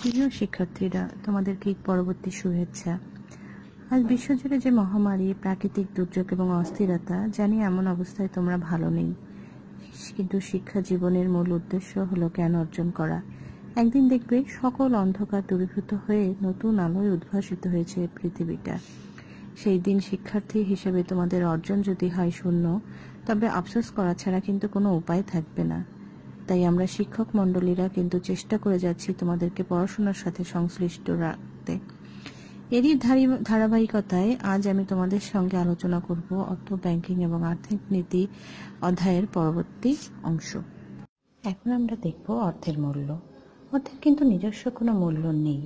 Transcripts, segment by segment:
প্রিয় শিক্ষার্থীরা, তোমাদেরকে ঈদ পরবর্তী শুভেচ্ছা। আজ বিশ্বজুড়ে যে মহামারী, প্রাকৃতিক দুর্যোগ এবং অস্থিরতা, জানি এমন অবস্থায় তোমরা ভালো নেই, কিন্তু শিক্ষা জীবনের মূল উদ্দেশ্য হলো জ্ঞান অর্জন করা। একদিন দেখবে সকল অন্ধকার দূরীভূত হয়ে নতুন আলোয় উদ্ভাসিত হয়েছে পৃথিবীটা। সেই দিন শিক্ষার্থী হিসেবে তোমাদের অর্জন যদি হয় শূন্য, তবে আফসোস করা ছাড়া কিন্তু কোনো উপায় থাকবে না। তাই আমরা শিক্ষক মণ্ডলীরা কিন্তু চেষ্টা করে যাচ্ছি তোমাদেরকে পড়াশোনার সাথে সংশ্লিষ্ট রাখতে। এরই ধারাবাহিকতায় আজ আমি তোমাদের সঙ্গে আলোচনা করব অর্থ, ব্যাংকিং এবং আর্থিক নীতি অধ্যায়ের পরবর্তী অংশ। এখন আমরা দেখব অর্থের মূল্য। অর্থের কিন্তু নিজস্ব কোনো মূল্য নেই।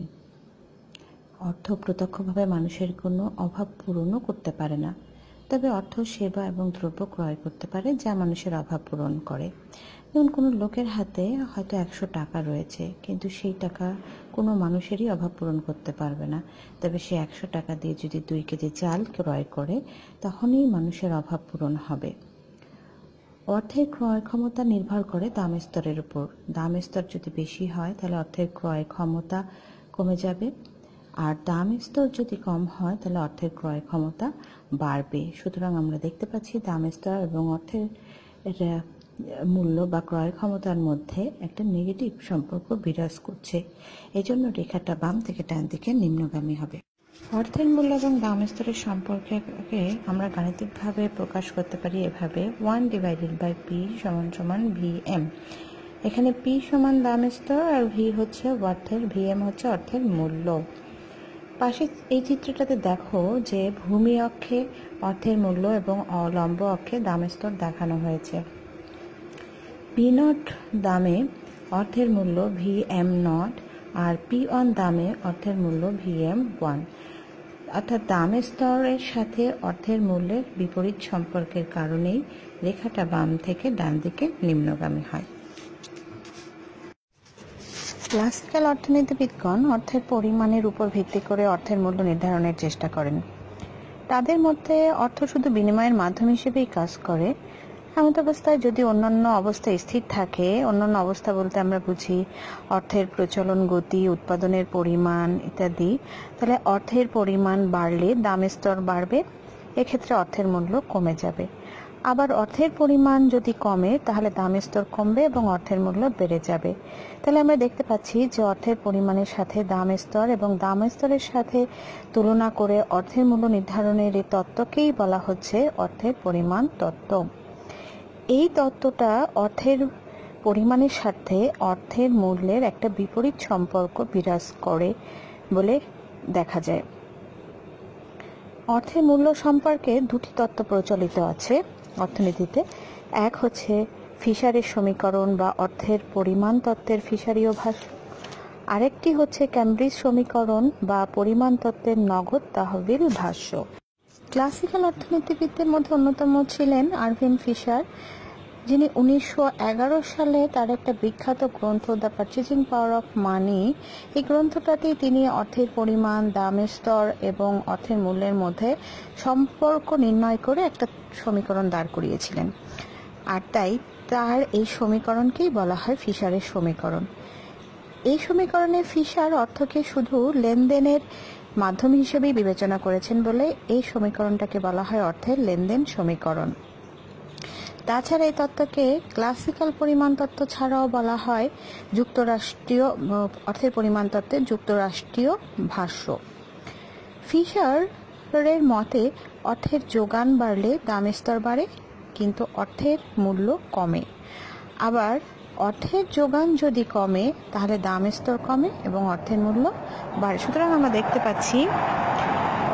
অর্থ প্রত্যক্ষভাবে মানুষের কোনো অভাব পূরণও করতে পারে না, তবে অর্থ সেবা এবং দ্রব্য ক্রয় করতে পারে যা মানুষের অভাব পূরণ করে। যেমন কোনো লোকের হাতে হয়তো 100 টাকা রয়েছে, কিন্তু সেই টাকা কোনো মানুষেরই অভাব পূরণ করতে পারবে না। তবে সে 100 টাকা দিয়ে যদি 2 কেজি চাল ক্রয় করে, তখনই মানুষের অভাব পূরণ হবে। অর্থের ক্রয় ক্ষমতা নির্ভর করে দাম স্তরের উপর। দাম স্তর যদি বেশি হয় তাহলে অর্থের ক্রয় ক্ষমতা কমে যাবে, আর দাম স্তর যদি কম হয় তাহলে অর্থের ক্রয় ক্ষমতা বাড়বে। সুতরাং আমরা দেখতে পাচ্ছি দাম স্তর এবং অর্থের মূল্য বা ক্রয় ক্ষমতার মধ্যে একটা নেগেটিভ সম্পর্ক বিরাজ করছে। এজন্য রেখাটা বাম থেকে ডান দিকে নিম্নগামী হবে। অর্থের মূল্য এবং দাম স্তরের সম্পর্কে আমরা গাণিতিকভাবে প্রকাশ করতে পারি এভাবে: 1/p = vm। এখানে p সমান দাম স্তর আর v হচ্ছে অর্থের, vm হচ্ছে অর্থের মূল্য। পাশে এই চিত্রটাতে দেখো যে ভূমি অক্ষে অর্থের মূল্য এবং লম্ব অক্ষে দাম স্তর দেখানো হয়েছে। p0 দামে অর্থের মূল্য vm0 আর p1 দামে অর্থের মূল্য vm1। অর্থাৎ দাম স্তরের সাথে অর্থের মূল্যের বিপরীত সম্পর্কের কারণেই রেখাটা বাম থেকে ডান দিকে নিম্নগামী হয়। ক্লাসিক্যাল অর্থনীতিবিদগণ অর্থের পরিমাণের উপর ভিত্তি করে অর্থের মূল্য নির্ধারণের চেষ্টা করেন। তাদের মধ্যে অর্থ শুধু বিনিময়ের মাধ্যম হিসেবেই কাজ করে। এমত অবস্থায় যদি অন্যান্য অবস্থায় স্থির থাকে, অন্যান্য অবস্থা বলতে আমরা বুঝি অর্থের প্রচলন গতি, উৎপাদনের পরিমাণ ইত্যাদি, তাহলে অর্থের পরিমাণ বাড়লে দাম স্তর বাড়বে, এক্ষেত্রে অর্থের মূল্য কমে যাবে। আবার অর্থের পরিমাণ যদি কমে তাহলে দাম স্তর কমবে এবং অর্থের মূল্য বেড়ে যাবে। তাহলে আমরা দেখতে পাচ্ছি যে অর্থের পরিমাণের সাথে দাম স্তর এবং দাম স্তরের সাথে তুলনা করে অর্থের মূল্য নির্ধারণের এই তত্ত্বকেই বলা হচ্ছে অর্থের পরিমাণ তত্ত্ব। এই তত্ত্বটা অর্থের পরিমাণের সাথে অর্থের মূল্যের একটা বিপরীত সম্পর্ক বিরাজ করে বলে দেখা যায়। অর্থের মূল্য সম্পর্কে দুটি তত্ত্ব প্রচলিত আছে অর্থনীতিতে। এক হচ্ছে ফিশারের সমীকরণ বা অর্থের পরিমাণ তত্ত্বের ফিশারীয় ভাষ্য, আরেকটি হচ্ছে ক্যামব্রিজ সমীকরণ বা পরিমাণ তত্ত্বের নগদ তহবিল ভাষ্য। ক্লাসিক্যাল অর্থনীতিবিদদের মধ্যে অন্যতম ছিলেন আরভিন ফিশার, যিনি 1911 সালে তার একটা বিখ্যাত গ্রন্থ the purchasing power of money, এই গ্রন্থটাতেই তিনি অর্থের পরিমাণ, দাম স্তর এবং অর্থের মূল্যের মধ্যে সম্পর্ক নির্ণয় করে একটা সমীকরণ দাঁড় করিয়েছিলেন। আর তাই তার এই সমীকরণকেই বলা হয় ফিশারের সমীকরণ। এই সমীকরণে ফিশার অর্থকে শুধু লেনদেনের মাধ্যম হিসেবেই বিবেচনা করেছেন বলে এই সমীকরণটাকে বলা হয় অর্থের লেনদেন সমীকরণ। তাছাড়া এই তত্ত্বকে ক্লাসিক্যাল পরিমাণ তত্ত্ব ছাড়াও বলা হয় যুক্তরাষ্ট্রীয় অর্থের পরিমাণ তত্ত্বের যুক্তরাষ্ট্রীয় ভাষ্য। ফিশারের মতে অর্থের যোগান বাড়লে দাম স্তর বাড়ে, কিন্তু অর্থের মূল্য কমে। আবার অর্থের যোগান যদি কমে তাহলে দাম স্তর কমে এবং অর্থের মূল্য বাড়ে। সুতরাং আমরা দেখতে পাচ্ছি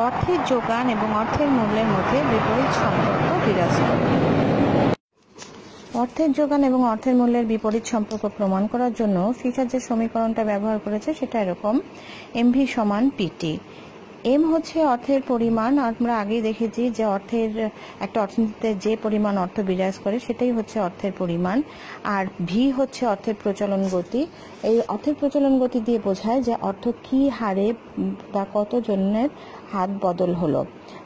অর্থের যোগান এবং অর্থের মূল্যের মধ্যে বিপরীত সম্পর্ক বিরাজ করে। অর্থের যোগান এবং অর্থের মূল্যের বিপরীত সম্পর্ক প্রমাণ করার জন্য ফিশার যে সমীকরণটা ব্যবহার করেছে সেটা এরকম: MV = PT। এম হচ্ছে অর্থের পরিমাণ। আমরা আগেই দেখেছি যে অর্থের একটা অর্থনীতিতে যে পরিমাণ অর্থ বিরাজ করে সেটাই হচ্ছে অর্থের পরিমাণ। আর ভি হচ্ছে অর্থের প্রচলন গতি। এই অর্থের প্রচলন গতি দিয়ে বোঝায় যে অর্থ কি হারে বা কত জনের হাত বদল হলো।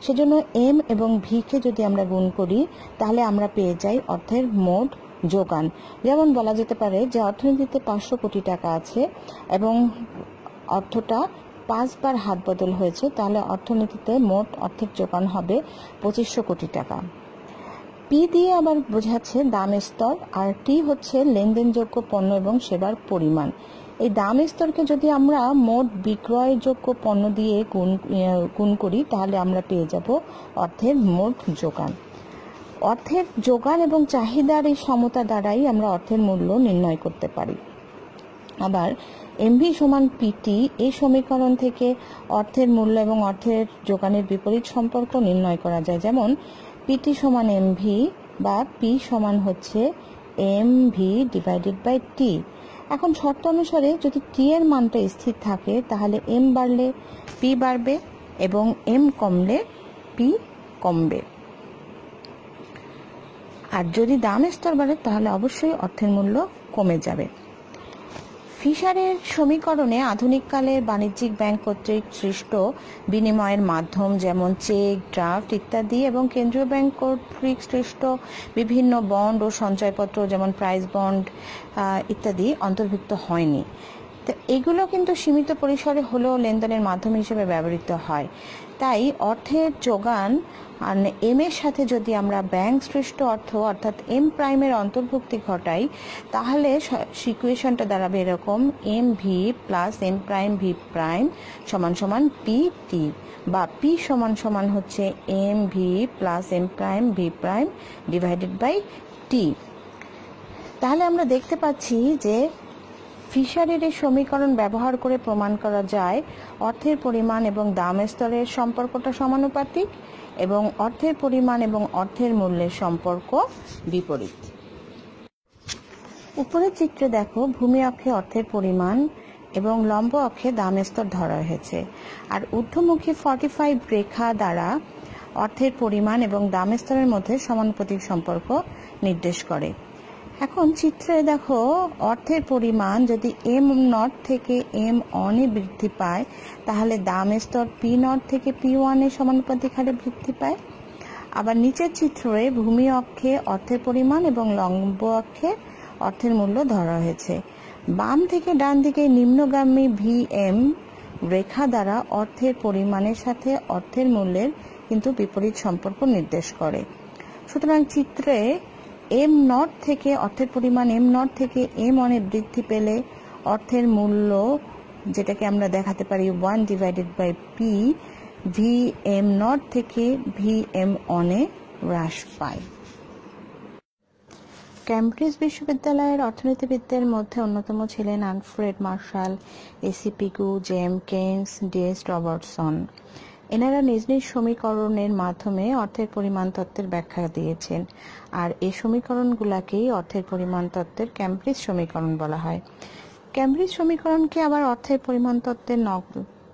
সেজন্য এম এবং ভি কে যদি আমরা গুণ করি তাহলে আমরা পেয়ে যাই অর্থের মোট যোগান। যেমন বলা যেতে পারে যে অর্থনীতিতে 500 কোটি টাকা আছে এবং অর্থটা 5 বার হাত বদল হয়েছে, তাহলে অর্থনীতিতে মোট অর্থের যোগান হবে 2500 কোটি টাকা। পি দিয়ে আবার বোঝাচ্ছে দাম স্তর, আর টি হচ্ছে লেনদেনযোগ্য পণ্য এবং সেবার পরিমাণ। এই দাম স্তরকে যদি আমরা মোট বিক্রয়যোগ্য পণ্য দিয়ে গুণ করি তাহলে আমরা পেয়ে যাব অর্থের মোট যোগান। অর্থের যোগান এবং চাহিদার এই সমতা দ্বারাই আমরা অর্থের মূল্য নির্ণয় করতে পারি। আবার এমভি সমান পিটি, এই সমীকরণ থেকে অর্থের মূল্য এবং অর্থের যোগানের বিপরীত সম্পর্ক নির্ণয় করা যায়। যেমন পিটি সমান এমভি বা পি সমান হচ্ছে এমভি ডিভাইডেড বাই টি। এখন শর্ত অনুসারে যদি টি এর মানটা স্থির থাকে তাহলে এম বাড়লে পি বাড়বে এবং এম কমলে পি কমবে। আর যদি দাম স্তর বাড়ে তাহলে অবশ্যই অর্থের মূল্য কমে যাবে। ফিশারের সমীকরণে আধুনিক কালের বাণিজ্যিক ব্যাংক কর্তৃক সৃষ্ট বিনিময়ের মাধ্যম যেমন চেক, ড্রাফট ইত্যাদি এবং কেন্দ্রীয় ব্যাংক কর্তৃক সৃষ্ট বিভিন্ন বন্ড ও সঞ্চয়পত্র যেমন প্রাইস বন্ড ইত্যাদি অন্তর্ভুক্ত হয়নি। তো এগুলো কিন্তু সীমিত পরিসরে হলেও লেনদেনের মাধ্যম হিসেবে ব্যবহৃত হয়। তাই অর্থের যোগান আর এম এর সাথে যদি আমরা ব্যাংক সৃষ্ট অর্থ অর্থাৎ এম প্রাইমের অন্তর্ভুক্তি ঘটাই তাহলে ইকুয়েশনটা দাঁড়াবে এরকম: M V plus M prime V prime সমান সমান পি টি, বা পি সমান সমান হচ্ছে M V plus M prime V prime divided by T. তাহলে আমরা দেখতে পাচ্ছি যে ফিশারের এই সমীকরণ ব্যবহার করে প্রমাণ করা যায় অর্থের পরিমাণ এবং দাম স্তরের সম্পর্কটা সমানুপাতিক এবং অর্থের পরিমাণ এবং অর্থের মূল্যের সম্পর্ক বিপরীত। উপরের চিত্রে দেখো, ভূমি অক্ষে অর্থের পরিমাণ এবং লম্ব অক্ষে দাম স্তর ধরা হয়েছে, আর ঊর্ধ্বমুখী 45 রেখা দ্বারা অর্থের পরিমাণ এবং দাম স্তরের মধ্যে সমানুপাতিক সম্পর্ক নির্দেশ করে। এখন চিত্রে দেখো, অর্থের পরিমাণ যদি এম নট থেকে এম অনে বৃদ্ধি পায় তাহলে দাম স্তর পি নট থেকে পি ওয়ানে সমানুপাতিক হারে বৃদ্ধি পায়। আবার নিচের চিত্রে ভূমি অক্ষে অর্থের পরিমাণ এবং লম্ব অক্ষে অর্থের মূল্য ধরা হয়েছে। বাম থেকে ডান দিকে নিম্নগামী ভি এম রেখা দ্বারা অর্থের পরিমাণের সাথে অর্থের মূল্যের কিন্তু বিপরীত সম্পর্ক নির্দেশ করে। সুতরাং চিত্রে এম নট থেকে অর্থের পরিমাণ এম নট থেকে এম অনে বৃদ্ধি পেলে অর্থের মূল্য, যেটাকে আমরা দেখাতে পারি 1 divided by P, V M naught থেকে ভি এম অনে হ্রাস পায়। ক্যামব্রিজ বিশ্ববিদ্যালয়ের অর্থনীতিবিদদের মধ্যে অন্যতম ছিলেন Alfred Marshall, A C Pigou, J M Keynes, D S Robertson. এনারা নিজ নিজ সমীকরণের মাধ্যমে অর্থের পরিমাণ তত্ত্বের ব্যাখ্যা দিয়েছেন, আর এই সমীকরণগুলোকেই অর্থের পরিমাণ তত্ত্বের ক্যামব্রিজ সমীকরণ বলা হয়। ক্যামব্রিজ সমীকরণকে আবার অর্থের পরিমাণ তত্ত্বের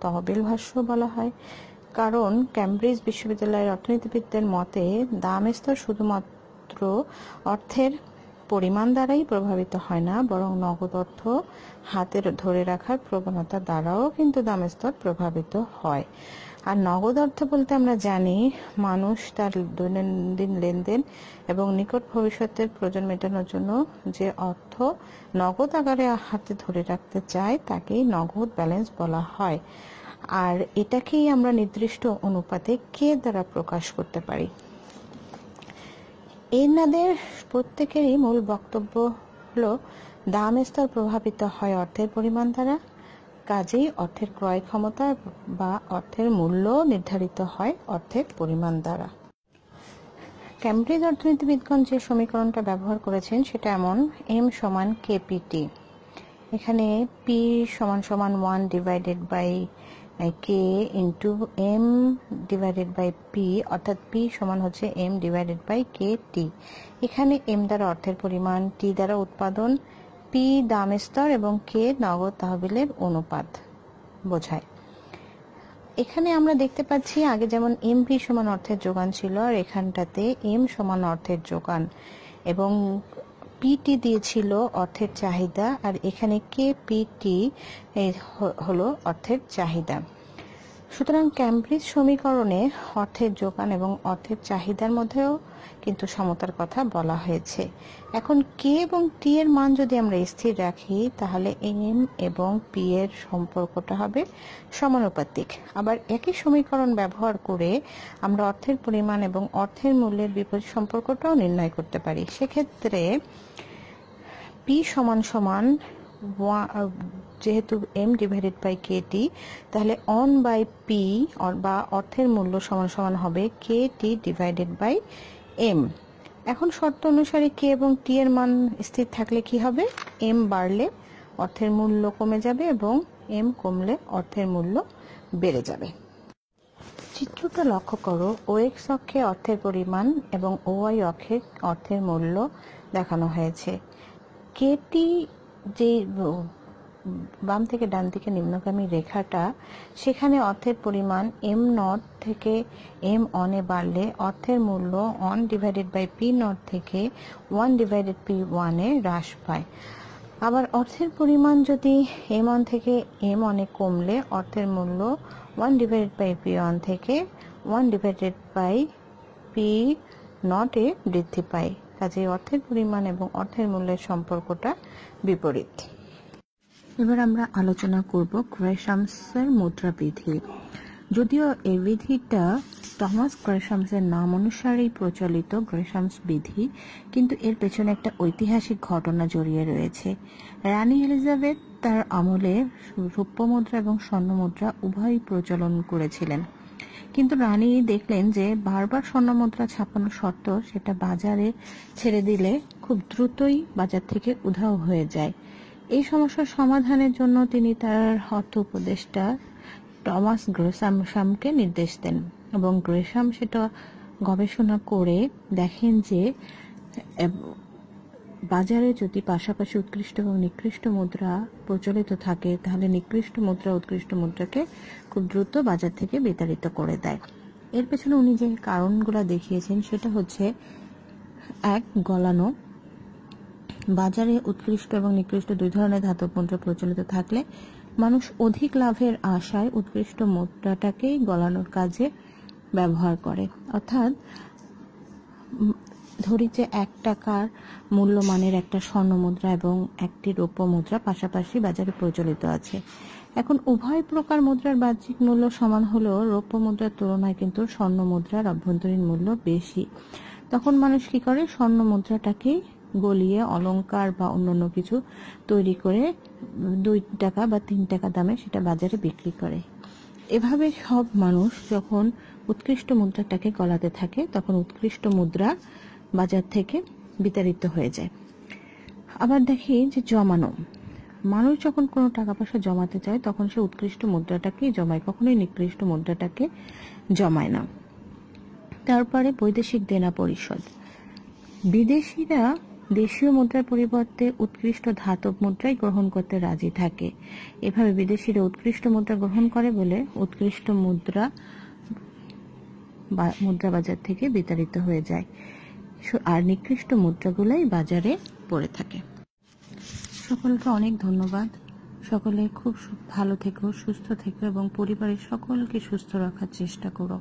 তহবিল ভাষ্য বলা হয়, কারণ ক্যামব্রিজ বিশ্ববিদ্যালয়ের অর্থনীতিবিদদের মতে দাম স্তর শুধুমাত্র অর্থের পরিমাণ দ্বারাই প্রভাবিত হয় না, বরং নগদ অর্থ হাতে ধরে রাখার প্রবণতা দ্বারাও কিন্তু দাম স্তর প্রভাবিত হয়। আর নগদ অর্থ বলতে আমরা জানি মানুষ তার দৈনন্দিন লেনদেন এবং নিকট ভবিষ্যতের প্রয়োজন মেটানোর জন্য যে অর্থ নগদ আকারে হাতে ধরে রাখতে চায় তাকেই নগদ ব্যালেন্স বলা হয়। আর এটাকেই আমরা নির্দিষ্ট অনুপাতে কে দ্বারা প্রকাশ করতে পারি। এনাদের প্রত্যেকেরই মূল বক্তব্য হলো দাম স্তর প্রভাবিত হয় অর্থের পরিমাণ দ্বারা, কাজেই অর্থের ক্রয় ক্ষমতা বা অর্থের মূল্য নির্ধারিত হয় অর্থের পরিমাণ দ্বারা। ক্যামব্রিজ অর্থনীতিবিদগণ যে সমীকরণটা ব্যবহার করেছেন সেটা এমন: এম সমান কেপিটি। এখানে পি সমান সমান 1 divided by K into M divided by P, অর্থাৎ পি সমান হচ্ছে M divided by K T. এখানে এম দ্বারা অর্থের পরিমাণ, টি দ্বারা উৎপাদন, পি দাম স্তর এবং কে নগদ তহবিলের অনুপাত বোঝায়। এখানে আমরা দেখতে পাচ্ছি আগে যেমন এম পি সমান অর্থের যোগান ছিল, আর এখানটাতে এম সমান অর্থের যোগান এবং পিটি দিয়েছিল অর্থের চাহিদা, আর এখানে কে পিটি হলো অর্থের চাহিদা। সুতরাং ক্যামব্রিজ সমীকরণে অর্থের যোগান এবং অর্থের চাহিদার মধ্যেও কিন্তু সমতার কথা বলা হয়েছে। এখন কে এবং টি এর মান যদি আমরা স্থির রাখি তাহলে এম এবং পি এর সম্পর্কটা হবে সমানুপাতিক। আবার একই সমীকরণ ব্যবহার করে আমরা অর্থের পরিমাণ এবং অর্থের মূল্যের বিপরীত সম্পর্কটাও নির্ণয় করতে পারি। সেক্ষেত্রে পি সমান সমান যেহেতু এম ডিভাইডেড বাই কে টি, তাহলে অন বাই পি বা অর্থের মূল্য সমান সমান হবে কে টি ডিভাইডেড বাই এম। এখন শর্ত অনুসারে কে এবং টি এর মান স্থির থাকলে কি হবে, এম বাড়লে অর্থের মূল্য কমে যাবে এবং এম কমলে অর্থের মূল্য বেড়ে যাবে। চিত্রটা লক্ষ্য করো, ও এক্স অক্ষে অর্থের পরিমাণ এবং ও ওয়াই অক্ষে অর্থের মূল্য দেখানো হয়েছে। কেটি যে বাম থেকে ডান দিকে নিম্নগামী রেখাটা, সেখানে অর্থের পরিমাণ এম নট থেকে এম অনে বাড়লে অর্থের মূল্য one divided by P naught থেকে ওয়ান ডিভাইডেড পি ওয়ানে হ্রাস পায়। আবার অর্থের পরিমাণ যদি এম অন থেকে এম অনে কমলে অর্থের মূল্য one divided by P one থেকে ওয়ান ডিভাইডেড বাই পি নটে বৃদ্ধি পায়। কাজেই অর্থের পরিমাণ এবং অর্থের মূল্যের সম্পর্কটা বিপরীত। এবার আমরা আলোচনা করব গ্রেশামসের মুদ্রা বিধি। যদিও এই বিধিটা টমাস গ্রেশামসের নাম অনুসারেই প্রচলিত গ্রেশামস বিধি, কিন্তু এর পেছনে একটা ঐতিহাসিক ঘটনা জড়িয়ে রয়েছে। রানী এলিজাবেথ তার আমলে রৌপ্য মুদ্রা এবং স্বর্ণ মুদ্রা উভয়ই প্রচলন করেছিলেন, কিন্তু রানী দেখলেন যে বারবার স্বর্ণ মুদ্রা ছাপানো সত্ত্বেও সেটা বাজারে ছেড়ে দিলে খুব দ্রুতই বাজার থেকে উধাও হয়ে যায়। এই সমস্যার সমাধানের জন্য তিনি তার অর্থ উপদেষ্টা টমাস গ্রেশামকে নির্দেশ দেন এবং গ্রেশাম সেটা গবেষণা করে দেখেন যে বাজারে যদি পাশাপাশি উৎকৃষ্ট এবং নিকৃষ্ট মুদ্রা প্রচলিত থাকে তাহলে নিকৃষ্ট মুদ্রা উৎকৃষ্ট মুদ্রাকে খুব দ্রুত বাজার থেকে বিতাড়িত করে দেয়। এর পেছনে উনি যে কারণগুলো দেখিয়েছেন সেটা হচ্ছে, এক, গলানো। বাজারে উৎকৃষ্ট এবং নিকৃষ্ট দুই ধরনের ধাতব মুদ্রা প্রচলিত থাকলে মানুষ অধিক লাভের আশায় উৎকৃষ্ট মুদ্রাটাকেই গলানোর কাজে ব্যবহার করে। অর্থাৎ ধরি যে 1 টাকার মূল্যমানের একটা স্বর্ণ মুদ্রা এবং একটি রৌপ্য মুদ্রা পাশাপাশি বাজারে প্রচলিত আছে। এখন উভয় প্রকার মুদ্রার বাহ্যিক মূল্য সমান হলেও রৌপ্য মুদ্রার তুলনায় কিন্তু স্বর্ণ মুদ্রার অভ্যন্তরীণ মূল্য বেশি। তখন মানুষ কি করে, স্বর্ণ মুদ্রাটাকে গলিয়ে অলংকার বা অন্যান্য কিছু তৈরি করে 2 টাকা বা 3 টাকা দামে সেটা বাজারে বিক্রি করে। এভাবে সব মানুষ যখন উৎকৃষ্ট মুদ্রাটাকে গলাতে থাকে তখন উৎকৃষ্ট মুদ্রা বাজার থেকে বিতাড়িত হয়ে যায়। আবার দেখি যে জমানো। মানুষ যখন কোনো টাকা পয়সা জমাতে চায় তখন সে উৎকৃষ্ট মুদ্রাটাকেই জমায়, কখনোই নিকৃষ্ট মুদ্রাটাকে জমায় না। তারপরে বৈদেশিক দেনা পরিশোধ। বিদেশিরা দেশীয় মুদ্রার পরিবর্তে উৎকৃষ্ট ধাতব মুদ্রাই গ্রহণ করতে রাজি থাকে। এভাবে বিদেশিরা উৎকৃষ্ট মুদ্রা গ্রহণ করে বলে উৎকৃষ্ট মুদ্রা বাজার থেকে বিতাড়িত হয়ে যায়, আর নিকৃষ্ট মুদ্রাগুলাই বাজারে পড়ে থাকে। সকলকে অনেক ধন্যবাদ। সকলে খুব ভালো থেকো, সুস্থ থেকো এবং পরিবারের সকলকে সুস্থ রাখার চেষ্টা করো।